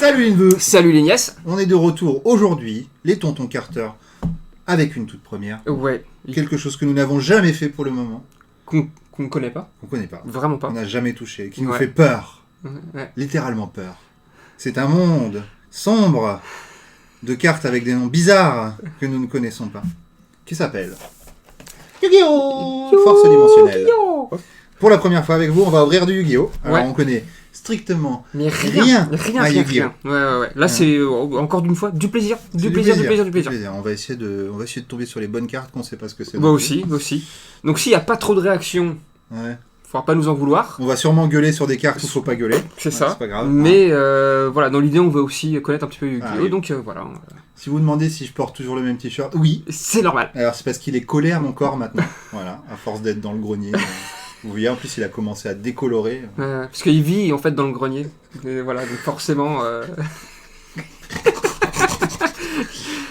Salut Inve. Salut les nièces. On est de retour aujourd'hui, les tontons Carter, avec une toute première. Ouais. Quelque chose que nous n'avons jamais fait pour le moment. Qu'on ne connaît pas. On connaît pas. Vraiment pas. On n'a jamais touché. Qui nous Ouais. fait peur. Ouais. Littéralement peur. C'est un monde sombre de cartes avec des noms bizarres que nous ne connaissons pas. Qui s'appelle Yu-Gi-Oh! Force dimensionnelle. Yu-Gi-Oh! Pour la première fois avec vous, on va ouvrir du Yu-Gi-Oh! Alors Ouais. on connaît strictement Mais rien rien, à rien, Yu-Gi-Oh! rien. Ouais. Là, c'est encore d'une fois du plaisir. C'est Du plaisir. On va essayer de tomber sur les bonnes cartes qu'on sait pas ce que c'est. Moi non aussi. Donc s'il n'y a pas trop de réactions, plus. Ouais. faudra pas nous en vouloir. On va sûrement gueuler sur des cartes où il faut pas gueuler. C'est Ouais, ça. c'est pas grave. Mais voilà, dans l'idée, on veut aussi connaître un petit peu Yu-Gi-Oh! Ah, oui. Donc voilà. Si vous demandez si je porte toujours le même t-shirt, oui. C'est normal. Alors c'est parce qu'il est collé à mon corps maintenant. Voilà, à force d'être dans le grenier. Vous voyez, en plus il a commencé à décolorer. Parce qu'il vit en fait dans le grenier. Et voilà, donc forcément.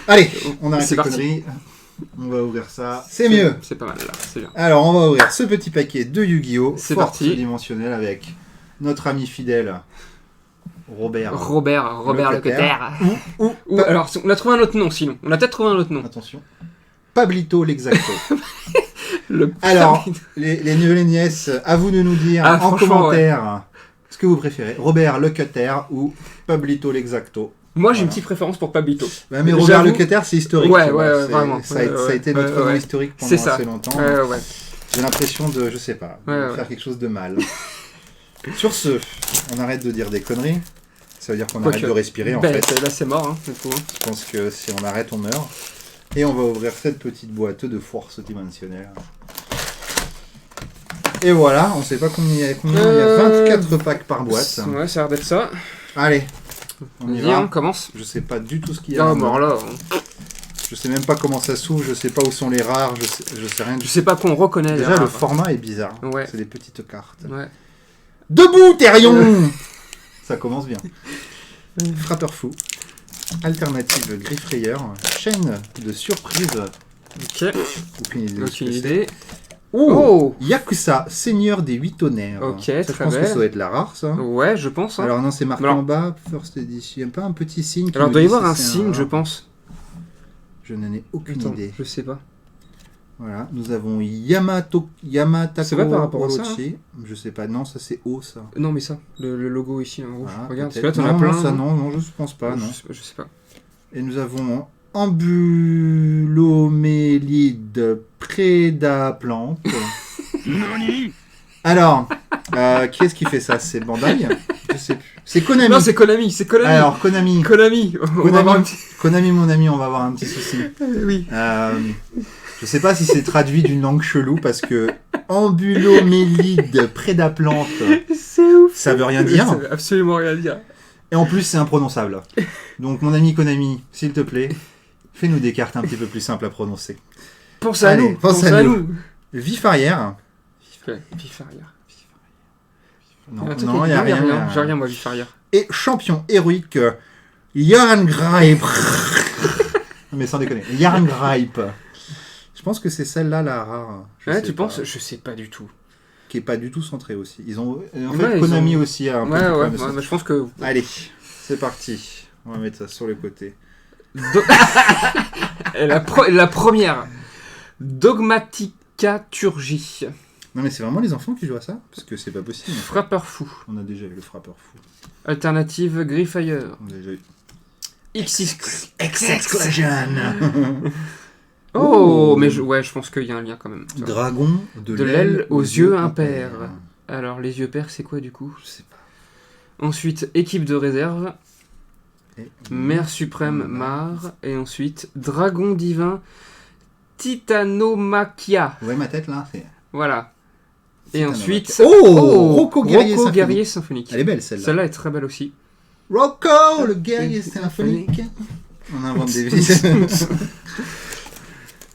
Allez, on arrête C'est les parti. conneries. On va ouvrir ça. C'est mieux. C'est pas mal là, c'est bien. Alors on va ouvrir ce petit paquet de Yu-Gi-Oh! C'est Force parti. dimensionnelle avec notre ami fidèle Robert. Robert Leclerc. Leclerc. Ou Alors, on a trouvé un autre nom sinon. On a peut-être trouvé un autre nom. attention. Pablito l'exacto. Le Alors, les neveux et nièces, à vous de nous dire Ah, en franchement, commentaire ce que vous préférez. Robert Le Cutter ou Pablito l'exacto. Moi, j'ai une Voilà. petite préférence pour Pablito. Bah, mais Robert J'avoue- Le Cutter, c'est historique. Ouais, tu vois. ouais, C'est- vraiment. Ça a été notre nom historique pendant C'est ça. assez longtemps. Ouais. J'ai l'impression de, je sais pas, de Ouais. faire quelque chose de mal. Sur ce, on arrête de dire des conneries. Ça veut dire qu'on arrête Quoique, de respirer en ben, fait. là, c'est mort, hein, du coup. Je pense que si on arrête, on meurt. Et on va ouvrir cette petite boîte de force dimensionnelle. Et voilà, on sait pas combien il y a. Il y a 24 packs par boîte. Ouais, ça a l'air d'être ça. Allez, on y Viens, va. on commence. Je sais pas du tout ce qu'il y a. Ah, là-dedans. mort là. Je sais même pas comment ça s'ouvre, je sais pas où sont les rares, je sais rien du Je tout. sais pas qu'on reconnaît. Déjà, les le rares. format est bizarre. Ouais. C'est des petites cartes. Ouais. Debout, Thérion. Ça commence bien. Frappeur fou. Alternative griffe rayeur. Chaîne de surprise. Ok. Aucune idée. de ce Aucune que c'est. idée. Oh, Yakuza, seigneur des 8 tonnerres. Ok, Ça, je très pense que belle. ça doit être la rare, ça. Ouais, je pense. Hein. Alors non, c'est marqué Alors- en bas, First Edition. Il n'y a pas un petit signe qui Alors, nous il doit y dit avoir si un c'est signe, je rare. pense. Je n'en ai aucune Attends, idée. je sais pas. Voilà, nous avons Yamatako C'est pas par rapport à ça, Orochi. Je sais pas, non, ça c'est O, ça. Non, mais ça, le logo ici en rouge. Ah, Regarde, parce que là, peut-être. t'en as Non, plein. non, ça hein. non, je pense pas, non. Je sais pas. Et nous avons Ambulomélide prédaplante. Alors, qui est-ce qui fait ça? C'est Bandai? Je sais plus. C'est Konami. Non, c'est Konami, c'est Konami. Alors, Konami. Konami. On va avoir un petit... Konami, mon ami, on va avoir un petit souci. Oui. Je sais pas si c'est traduit d'une langue chelou parce que Ambulomélide prédaplante, C'est ouf. ça veut rien dire. Ça veut absolument rien dire. Et en plus, c'est imprononçable. Donc, mon ami Konami, s'il te plaît, fais-nous des cartes un petit peu plus simples à prononcer. Pense à Allez, nous. pense Pense à à nous. nous. Vif arrière. Vif arrière. Non, Un truc non, avec- il y a rien. J'ai rien, moi, vif arrière. Et champion héroïque, Jarn Gripe. Mais sans déconner, Jarn Gripe. Je pense que c'est celle-là la rare. Je Ouais, sais tu pas. penses? Je sais pas du tout. Qui est pas du tout centrée aussi. Ils ont, en Ouais, fait, ils Konami ont- aussi a un peu Ouais, de ouais, problème de ouais, centre. mais je pense que... Allez, c'est parti. On va mettre ça sur le côté. Et la première. Dogmaticaturgie. Non mais c'est vraiment les enfants qui jouent à ça? Parce que c'est pas possible. Frappeur fou. On a déjà eu le frappeur fou. Alternative Griffire. On a déjà eu... X-Exclusion. Oh, Oh, mais je pense qu'il y a un lien quand même. Dragon De l'aile aux yeux impairs. Alors, les yeux pairs, c'est quoi du coup? Je sais pas. Ensuite, équipe de réserve. Et- Mère suprême Mar. Et ensuite, dragon divin Titanomachia. Vous voyez ma tête là? C'est... Voilà. Et ensuite... Oh, Rocco Guerrier Symphonique. Guerrier Symphonique. Elle est belle celle-là. Celle-là est très belle aussi. Rocco, le guerrier symphonique. On invente des vies.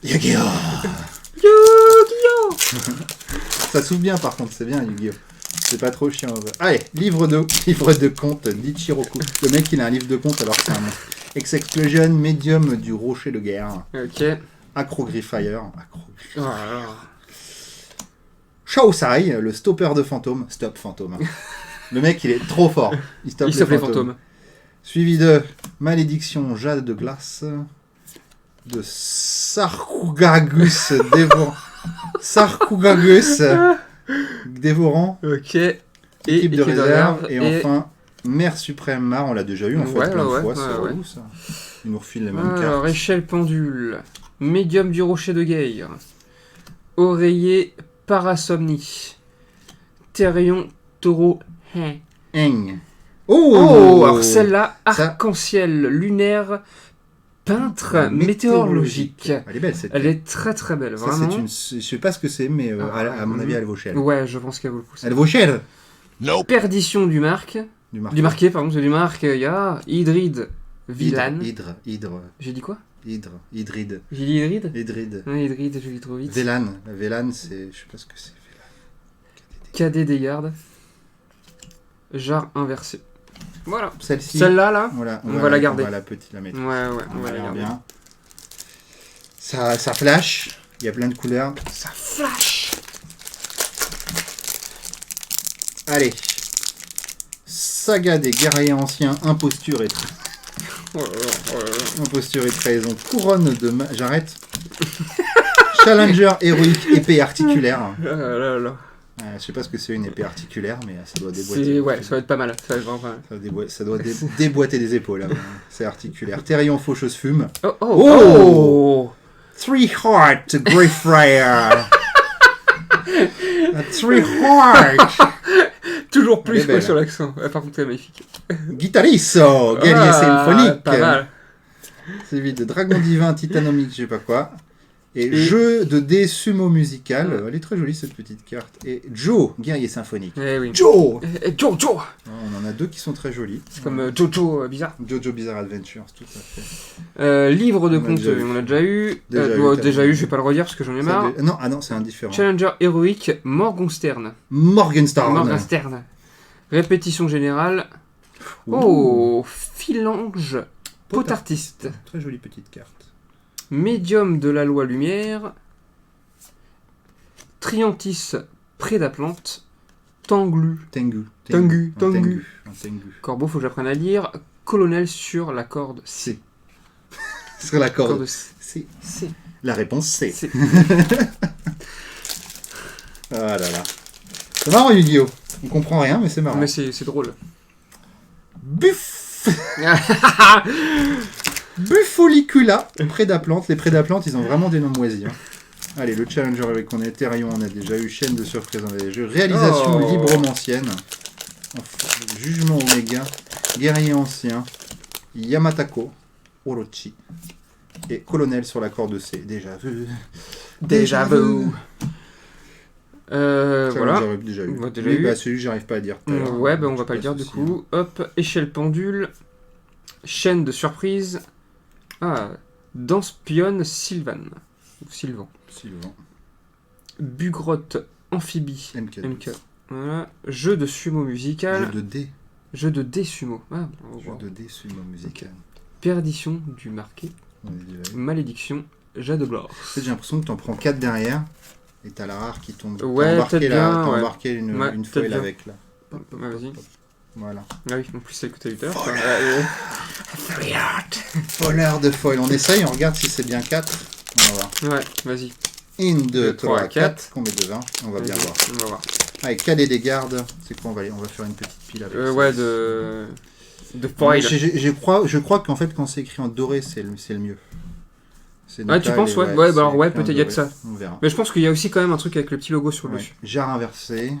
Yu-Gi-Oh! Yu-Gi-Oh! Ça s'ouvre bien par contre, c'est bien Yu-Gi-Oh! C'est pas trop chiant. Allez, livre de contes d'Ichiroku. Le mec il a un livre de contes alors que c'est un monstre. X-Explosion, médium du rocher de guerre. Ok. Acrogriffire. Oh là là. Shaosai, le stopper de fantômes. Stop fantôme. Le mec il est trop fort. Il stoppe Il stoppe les fantômes. Suivi de Malédiction Jade de glace. De Sarkougagus dévorant. Ok. Équipe de réserve. Et et enfin, Mère Suprême Mar, on l'a déjà eu en fait Ouais, plein de ouais, fois, ouais, c'est ouais. relou ça. Ils nous refilent les mêmes Alors, cartes. échelle pendule. Médium du rocher de guerre. Oreiller parasomnie. Thérion taureau. Eng. Oh, alors celle-là, Ça- arc-en-ciel lunaire, peintre météorologique. Elle est belle cette Elle est très très belle, Ça, vraiment. c'est une... Je sais pas ce que c'est, mais à mon avis, elle vaut cher. Ouais, je pense qu'elle vaut le coup. ça. Elle vaut cher Perdition du marque. Du Du marqué, pardon, c'est du marque. Il y a Hydride Villan. Hydre. J'ai dit quoi? Hydride. J'ai dit Hydride? Hydride. Ouais, Hydride, je lis trop vite. Vélan. Vélan, c'est... Je sais pas ce que c'est. KD des gardes. Jarre inversé. Voilà. Celle-ci. Celle-là, là. Voilà, on va la garder. On va la mettre. Ouais, on va a la l'air garder. bien. Ça flash. Il y a plein de couleurs. Ça flash. Allez. Saga des guerriers anciens, imposture et Oh là là, oh là là. imposture et trahison. Couronne de... J'arrête. Challenger héroïque, épée articulaire. Ah là là. Je sais pas ce que c'est une épée articulaire, mais ça doit déboîter. C'est... Ouais, ça va être pas mal. Ça va être vraiment pas mal. Ça doit déboîter des épaules. Hein. C'est articulaire. Thérion faucheuse fume. Oh, oh, Oh. Three Heart Greyfriar. Three Heart. Toujours Elle est plus belle. sur l'accent. Ouais, par contre, elle est magnifique. Guitarisso. Guerrier Ah, symphonique. Pas mal. Suivi de Dragon divin, titanomique, je sais pas quoi. Et Et- jeu de dés sumo musical. Elle est très jolie cette petite carte. Et Joe, guerrier symphonique. Eh oui. Joe. Jojo. On en a deux qui sont très jolis. C'est comme Jojo bizarre. Jojo Bizarre Adventures, tout à fait. Livre de On a conte, déjà eu. on l'a déjà eu. Déjà Déjà eu, eu, je vais pas le redire parce que j'en ai marre. Non, ah non, c'est indifférent. Challenger héroïque, Morgenstern. Morgenstern. Morgenstern. Répétition générale. Oh, Philange, potartiste. Très jolie petite carte. Médium de la loi lumière. Triantis, prédaplante. Tanglu. Tengu. Tengu, Un Tengu. Un Tengu. Corbeau, faut que j'apprenne à lire. Colonel sur la corde C. C. Sur la corde. Corde C. C. C. La réponse C. C. Ah là là. C'est marrant, Yu-Gi-Oh! On comprend rien, mais c'est marrant. Mais c'est drôle. Buff. Buffolicula. Prédaplante. Les prédaplantes, ils ont vraiment des noms moisis. Hein. Allez, le Challenger avec on est Thérion, on a déjà eu. Chaîne de surprise, on a déjà eu. Réalisation Oh. libromancienne. Enfin, Jugement Oméga. Guerrier ancien. Yamatako. Orochi. Et Colonel sur la corde C. Déjà vu. Déjà vu. Ça, Voilà. j'aurais déjà eu. On l'a déjà Oui, eu. bah, celui que j'arrive pas à dire. tout à l'heure. Ouais, bah on va C'est pas le dire du souci, coup. Hop, échelle pendule. Chaîne de surprise. Ah, danse-pionne Sylvan. Ou Sylvan. Sylvain. Bugrotte amphibie. MK. MK. Voilà. Jeu de sumo musical. Jeu de dés. Jeu de dés sumo. Ah, on va Jeu voir. de dés sumo musical. Perdition du marqué. On est déjà eu. Malédiction. Jade de Blore. En fait, j'ai l'impression que t'en prends 4 derrière et t'as la rare qui tombe. Ouais, t'as embarqué, peut-être là, bien, t'as ouais. embarqué une Ouais, foil peut-être bien. avec là. Ouais, vas-y. Voilà. Ah oui, en plus celle que t'as eu tout à l'heure. Foil. Foil. Voleur de foil. On essaye, on regarde si c'est bien 4. On va voir. Ouais, vas-y. 1, 2, Deux, 3, trois, 4. Combien de 20? On va bien Vas-y, voir. On va voir. Allez, cadet des gardes. C'est quoi, on va faire une petite pile avec ça. Ouais, de Ouais, foil. je crois qu'en fait, quand c'est écrit en doré, c'est le mieux. C'est Ah, tu notable penses, et ouais. Ouais, bah alors, c'est ouais, écrit en peut-être il y a de doré. ça. On verra. Mais je pense qu'il y a aussi quand même un truc avec le petit logo sur le Ouais. dessus. Jarre inversé.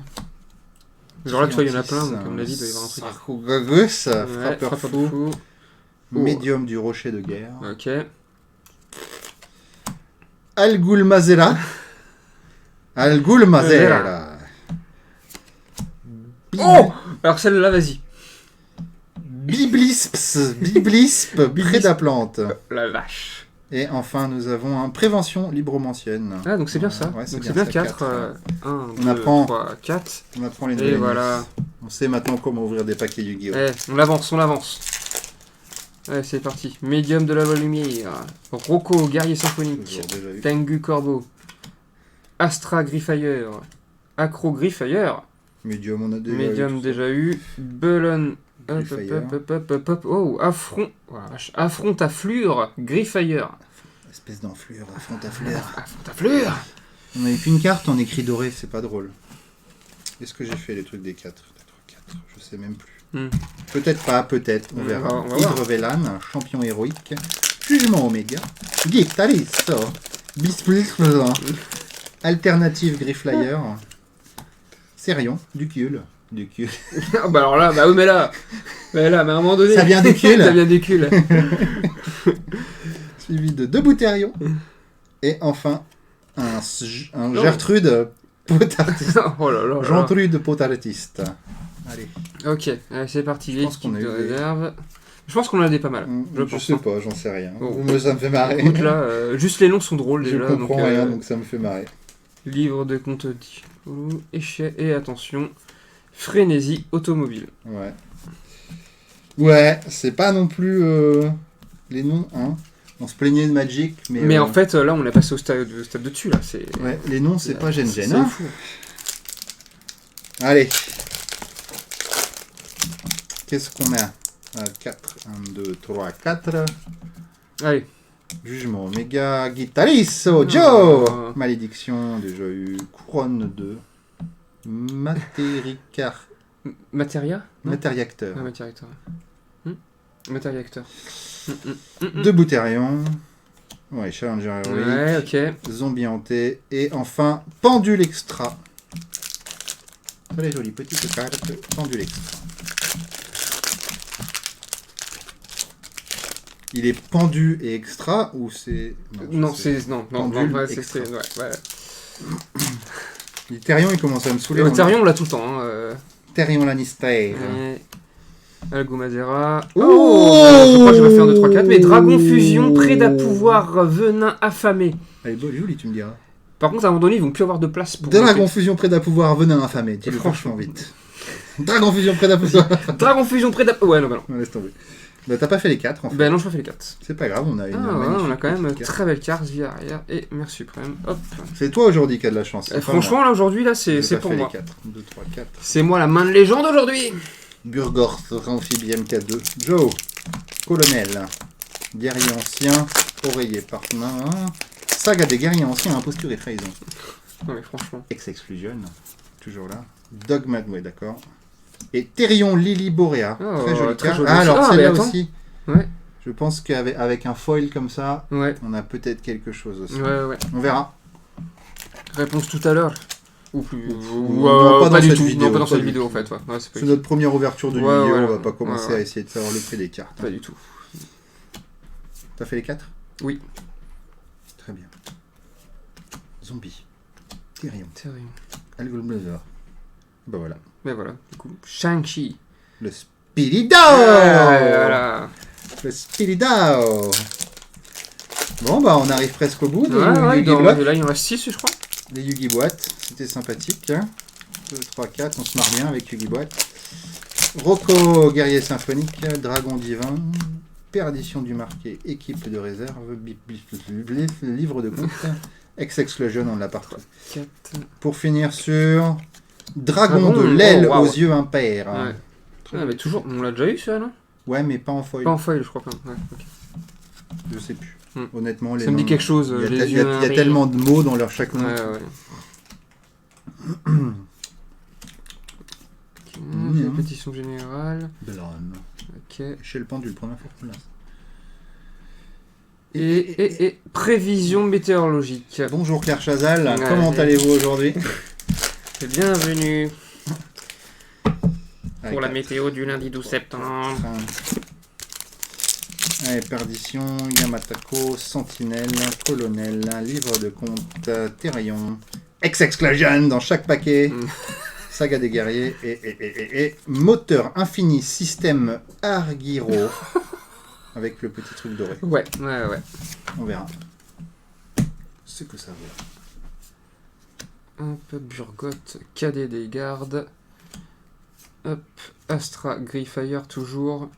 Genre là, tu vois, il y en a plein, donc comme l'a dit, il doit y avoir un truc. Sarkougagus, Ouais, frappeur frappeur fou, fou. médium du rocher de guerre. Ok. Algul Mazera. Algul Mazera. Oh, alors celle-là, vas-y. Biblisp, prédaplante. La vache. Et enfin, nous avons un prévention libromancienne. Ah, donc c'est bien ça. Ouais, Donc c'est bien ça, 4. quatre. 1, On 2, apprend. 3, 4. On apprend les Et nouvelles voilà. news. On sait maintenant comment ouvrir des paquets Yu-Gi-Oh! Eh, on avance, on avance. Ouais, c'est parti. Médium de la loi lumière. Rocco, guerrier symphonique. Toujours déjà vu. Tengu, corbeau. Astra, Griffire. Acro, Griffire. Médium, on a déjà Médium eu. déjà eu. Bellon, Griffire. Oh, affronte à flure, Griffire. Espèce d'enflure, affronte à fleur. Affronte à flure. On n'avait qu'une carte en écrit doré, c'est pas drôle. Est-ce que j'ai fait les trucs des 4 ? Peut-être 4, je sais même plus. Peut-être pas, peut-être, on verra. On va voir. Hydre Vélan, champion héroïque. Jugement Oméga. Guitaristo. Bisplice. Alternative Grifflyer. Serion. Ducule. Ducule. Ah bah alors là, bah oui, mais là, mais à un moment donné... Ça vient du cul. Ça vient du cul. Suivi de 2 Bouterions. Et enfin, un Gertrude Potartiste. Oh là là. Gertrude Potartiste. Allez. Ok, allez, c'est parti. Je pense qu'on L'équipe a de eu des- réserve. Je pense qu'on en a des pas mal. Je sais pas, j'en sais rien. Oh. Mais ça me fait marrer. Écoute là, juste les noms sont drôles Je déjà. comprends donc, rien, donc ça me fait marrer. Livre de compte Diablo, échec et attention, frénésie automobile. Ouais. Ouais, c'est pas non plus les noms, hein. On se plaignait de Magic, Mais en fait, là, on est passé au stade de dessus là. C'est. ouais, les noms, c'est pas gêne. C'est Hein. fou. Allez. Qu'est-ce qu'on a 4, 1, 2, 3, 4. Allez. Jugement Omega, Guitaristo, Joe. Oh. Malédiction, déjà eu. Couronne 2. Matéricar. Materia. Non Matériacteur. Ah, Matériacteur. Matériacteur. 2 Bouterions. Ouais, Challenger héroïque. Ouais, ok. Zombie hanté. Et enfin, Pendule extra. Très jolie petite carte. Pendule extra. Il est pendu et extra ou c'est... Non, c'est. Non, Pendule ouais, extra. ouais. Le Therion, il commence à me saouler. Le Therion, on l'a tout le temps. Hein. Therion Lannister. Algomazera. Oh, Je crois que je vais faire 2, 3, 4. Mais Dragon Fusion, Prédat Pouvoir, Venin affamé. Elle est jolie, tu me diras. Par contre, à un moment donné, ils vont plus avoir de place pour. Dragon Fusion Prédat Pouvoir, Venin affamé. Dis-le franchement vite. Dragon Fusion Prédat Pouvoir. Dragon Fusion, Prédat. Ouais, non, bah non. On laisse tomber. Bah, t'as pas fait les 4 en fait. Ben non, je refais les 4. C'est pas grave, on a une. Ah ouais, on a quand même magnifique très belle carte, vie arrière et mère suprême. Hop. C'est toi aujourd'hui qui a de la chance. c'est pas Franchement, là aujourd'hui, là, c'est pour moi. 4. 2, 3, 4. C'est moi la main de légende aujourd'hui. Burgors, amphibie MK2. Joe, colonel. Guerrier ancien, oreiller partenaire. Saga des guerriers anciens, imposture et trahison. Non mais franchement. Ex-exclusion, toujours là. Dogmat, ouais, d'accord. Et Therion Lily Borea. Oh, très jolie très carte. jolie Ah, aussi. alors Ah, celle-là mais attends. aussi. Ouais. Je pense qu'avec un foil comme ça, Ouais. on a peut-être quelque chose aussi. Ouais. On verra. Réponse tout à l'heure. Ou plus. Non, pas dans pas du cette tout. vidéo, Non, pas dans pas cette du vidéo tout. en fait. Ouais, c'est pas C'est notre première ouverture de Ouais, vidéo, ouais, on va pas commencer ouais. à essayer de savoir le prix des cartes. Pas du tout. T'as fait les 4 Oui. Très bien. Zombie. Therion. Terrible. Algol Blazer. Bah voilà. Mais voilà, du coup. Shang-Chi. Le Spirido Voilà. Le Spirido Bon bah on arrive presque au bout de Ouais, Yugi Block. là il en reste 6, je crois. Les Yugi Boîtes, c'était sympathique. 2, 3, 4, on se marre bien avec Yugi Boîte. Rocco, guerrier symphonique, dragon divin, perdition du marqué, équipe de réserve, livre de compte, ex-exclusion, on l'a partout. 4. Pour finir sur dragon Dragon, de l'aile oh, wow. aux yeux impairs. Ouais. Très Ah, mais bien. toujours. On l'a déjà eu, ça, non? Ouais, mais pas en foil. Pas en foil, je crois pas. Ouais, ok. Je sais plus. Hmm. Honnêtement, les Ça me dit noms- quelque chose. Il y a, les il y a- yeux il y a tellement de mots dans leur chaque nom. Ouais. Ok, répétition générale. Blonde. Ok. Chez le pendule, première fois qu'on l'a. Et prévision météorologique. Bonjour Claire Chazal, Ouais, comment c'est- allez-vous aujourd'hui? Bienvenue Avec pour la météo du lundi 12 septembre. Allez, perdition, Yamatako, sentinelle, colonel, livre de compte, Therion, ex-exclusion dans chaque paquet, Mm. saga des guerriers et moteur infini système Argyro avec le petit truc doré. Ouais. On verra ce que ça vaut. Un peu Burgotte, cadet des gardes. Hop, Astra, Griffire toujours.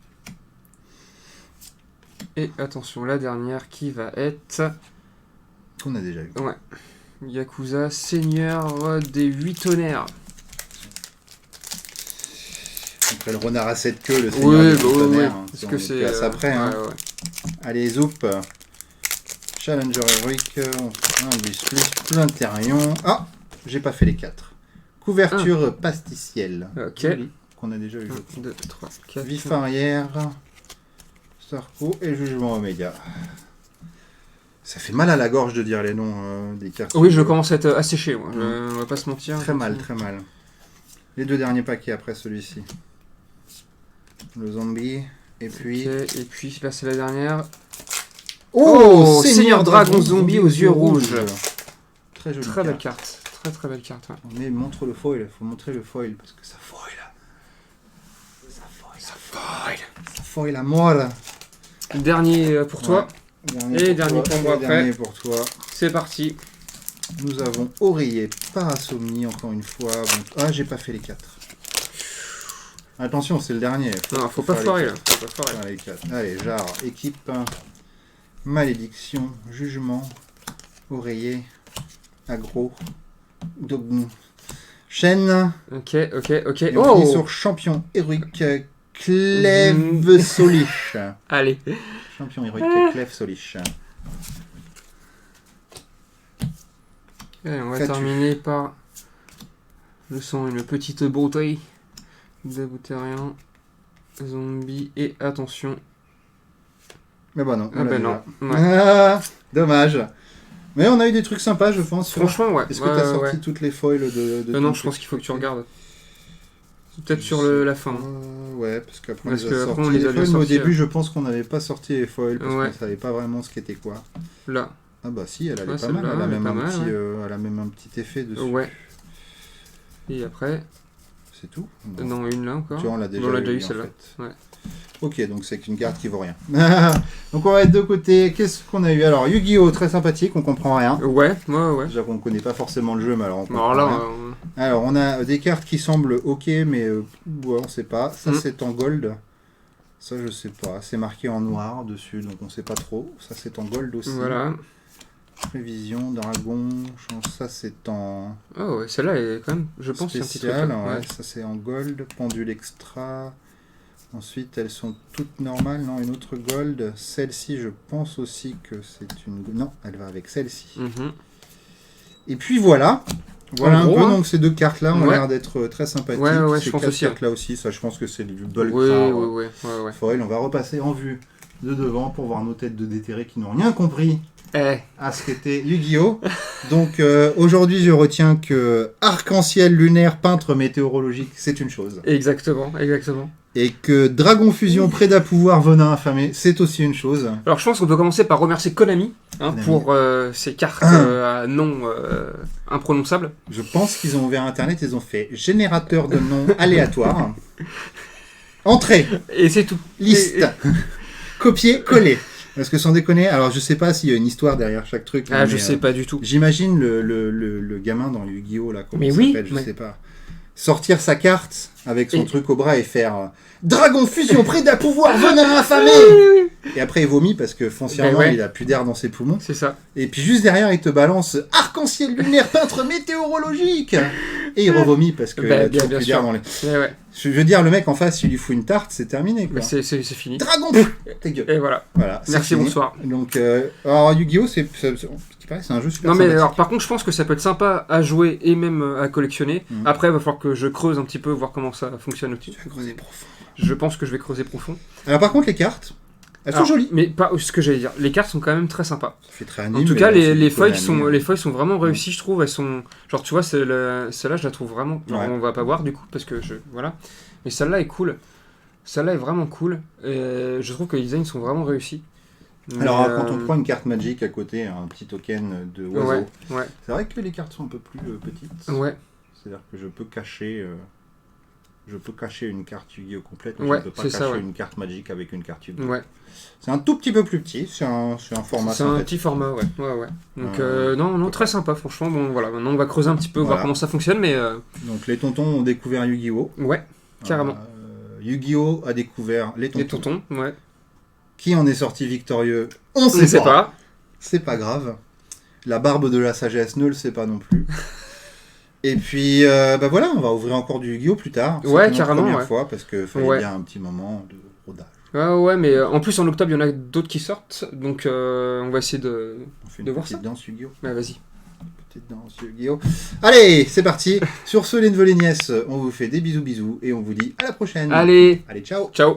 Et attention, la dernière qui va être... Qu'on a déjà eu. Ouais. Yakuza, Seigneur des 8 tonnerres. Donc Après le renard à 7 queues, le seigneur Oui, du bah oui, oui. tonnerre, hein, Parce ça, que on c'est. place après. Hein. Ouais, ouais. Allez, Zoup. Challenger héroïque, un bus plus, plein de terrions. Ah, j'ai pas fait les 4. Couverture pasticielle. Ok. Joli, qu'on a déjà eu. 1, 2, 3, 4. Vif arrière, Starco et Jugement Oméga. Ça fait mal à la gorge de dire les noms des cartes. Oui, je commence à être asséché, moi. On va pas se mentir. Très mal, très mal. Les 2 derniers paquets après celui-ci. Le zombie, et puis... Ok, et puis là, c'est la dernière. Oh, Seigneur Dragon Zombie aux yeux rouges. Très jolie Très belle carte. carte. Très très belle carte. Ouais. Mais montre le foil, il faut montrer le foil, parce que ça foil. Ça foil à moi, là. Dernier pour toi. Et dernier pour moi après. Dernier pour toi. C'est parti. Nous avons Oreiller, Parasomnie, encore une fois. Bon, ah, j'ai pas fait les 4. Attention, c'est le dernier. Non, faut pas foirer là. Faut pas foirer. Les 4. Allez, Jarre, équipe, Malédiction, Jugement, Oreiller, Aggro, Dogme, Chaîne. Ok. Et on finit sur Champion héroïque, Clève Soliche. Allez. Champion héroïque, Clève Soliche. Allez, on va Qu'as-tu terminer par. Je sens une petite bouteille d'Aboutérian, zombie et attention. Mais bon, non. Ah ben non. Ouais. Ah, dommage. Mais on a eu des trucs sympas, je pense. Franchement, ouais. Est-ce que t'as sorti toutes les foils de non, ton je pense truc qu'il faut que tu regardes. C'est peut-être sur la fin. Ouais, parce qu'après Parce on les a qu'après, sortis on les les a bien foils, mais au sortis, début je pense qu'on n'avait pas sorti les foils parce Ouais. qu'on savait pas vraiment ce qu'était quoi. Là. Ah bah si, elle allait Ouais, pas mal, celle-là, elle a elle est même pas un mal, petit, ouais. elle a même un petit effet dessus. Ouais. Et après. C'est tout. Non, une là encore. Tu vois, on l'a déjà, On l'a déjà eu en celle-là. fait. Ouais. Ok, donc c'est qu'une carte qui vaut rien. Donc on va être de côté. Qu'est-ce qu'on a eu? Alors Yu-Gi-Oh! Très sympathique, on comprend rien. Ouais. Déjà qu'on connaît pas forcément le jeu, mais alors on comprend Alors là, rien. Alors on a des cartes qui semblent ok, mais ouais, on sait pas. Ça c'est en gold. Ça je sais pas. C'est marqué en noir dessus, donc on sait pas trop. Ça c'est en gold aussi. voilà. Prévision, dragon. Ça c'est en Oh ouais, celle-là est quand même, je pense, c'est un petit truc. spécial. Ouais. Ouais, ça c'est en gold. Pendule extra. Ensuite, elles sont toutes normales. Non, une autre gold. Celle-ci, je pense aussi que c'est une... Non, elle va avec celle-ci. Mhm. Et puis voilà. Voilà En un gros, peu. hein. Donc ces 2 cartes-là ont Ouais. l'air d'être très sympathiques. Ouais, Ces je pense 4 aussi, hein. cartes-là aussi. Ça, je pense que c'est du bulk Ouais, rare. ouais. Foil. On va repasser en vue de devant pour voir nos têtes de déterrés qui n'ont rien compris Eh. à ce qu'était Yu-Gi-Oh! Donc aujourd'hui, je retiens que arc-en-ciel lunaire peintre météorologique, c'est une chose. Exactement. Et que Dragon Fusion Préda Pouvoir Venin Affamé, c'est aussi une chose. Alors je pense qu'on peut commencer par remercier Konami, Konami. pour ces cartes à nom imprononçables. Je pense qu'ils ont ouvert Internet, ils ont fait générateur de noms aléatoires. Entrée, Et c'est tout. liste, copier, coller. Parce que sans déconner, alors je sais pas s'il y a une histoire derrière chaque truc. Ah, mais, je sais pas du tout. J'imagine le gamin dans Yu-Gi-Oh! Là, comment Mais il oui, s'appelle, je mais- sais pas. Sortir sa carte avec son Et- truc au bras et faire Dragon Fusion Préda Pouvoir Venin Affamé. Et après il vomit parce que foncièrement Ben ouais. il a plus d'air dans ses poumons. C'est ça. Et puis juste derrière il te balance arc-en-ciel lunaire peintre météorologique. Et il revomit parce que il a toujours bien plus d'air sûr. dans les... Ouais. Je veux dire, le mec en face, il lui fout une tarte, c'est terminé quoi. Mais c'est fini. Dragon ta gueule. Et voilà. Voilà, c'est Merci, fini. bonsoir. Donc, alors Yu-Gi-Oh! Ce qui paraît, c'est un jeu super Non mais sympathique. alors par contre je pense que ça peut être sympa à jouer et même à collectionner. Mhm. Après il va falloir que je creuse un petit peu, voir comment ça fonctionne aussi. Tu vas creuser profond. Je pense que je vais creuser profond. Alors par contre, les cartes, elles sont Alors, jolies. Mais pas ce que j'allais dire. Les cartes sont quand même très sympas. Ça fait très En anime, tout mais cas, bon, c'est les plutôt feuilles anime. sont vraiment réussies, je trouve. Elles sont genre tu vois celle-là je la trouve vraiment. Alors, Ouais. on va pas voir du coup parce que voilà. Mais celle-là est cool. Celle-là est vraiment cool. Et je trouve que les designs sont vraiment réussis. Mais, Alors quand on prend une carte magique à côté, un petit token de oiseau, ouais, c'est vrai que les cartes sont un peu plus petites. ouais. C'est-à-dire que je peux cacher une carte Yu-Gi-Oh! Complète, mais Ouais, je ne peux pas c'est cacher ça, ouais. une carte magique avec une carte Yu-Gi-Oh! Ouais. C'est un tout petit peu plus petit, c'est un format C'est un sympathique. petit format, ouais. Donc non, très sympa, franchement. Bon, voilà, maintenant on va creuser un petit peu, Voilà. voir comment ça fonctionne, mais Donc les tontons ont découvert Yu-Gi-Oh! ouais, carrément. Yu-Gi-Oh! A découvert les tontons. Les tontons, ouais. Qui en est sorti victorieux? On On ne ne sait pas. C'est pas grave. La barbe de la sagesse ne le sait pas non plus. Et puis, bah voilà, on va ouvrir encore du Yu-Gi-Oh plus tard. Ouais, C'était notre carrément, première ouais. fois parce que fallait Ouais. bien un petit moment de rodage. Ouais, mais en plus en octobre, il y en a d'autres qui sortent, donc on va essayer de... On fait une De voir petite ça. danse Yu-Gi-Oh. Ouais, vas-y. Petite danse Yu-Gi-Oh. Allez, c'est parti. Sur ce, les neveux, les nièces, on vous fait des bisous et on vous dit à la prochaine. Allez, Allez, ciao. ciao.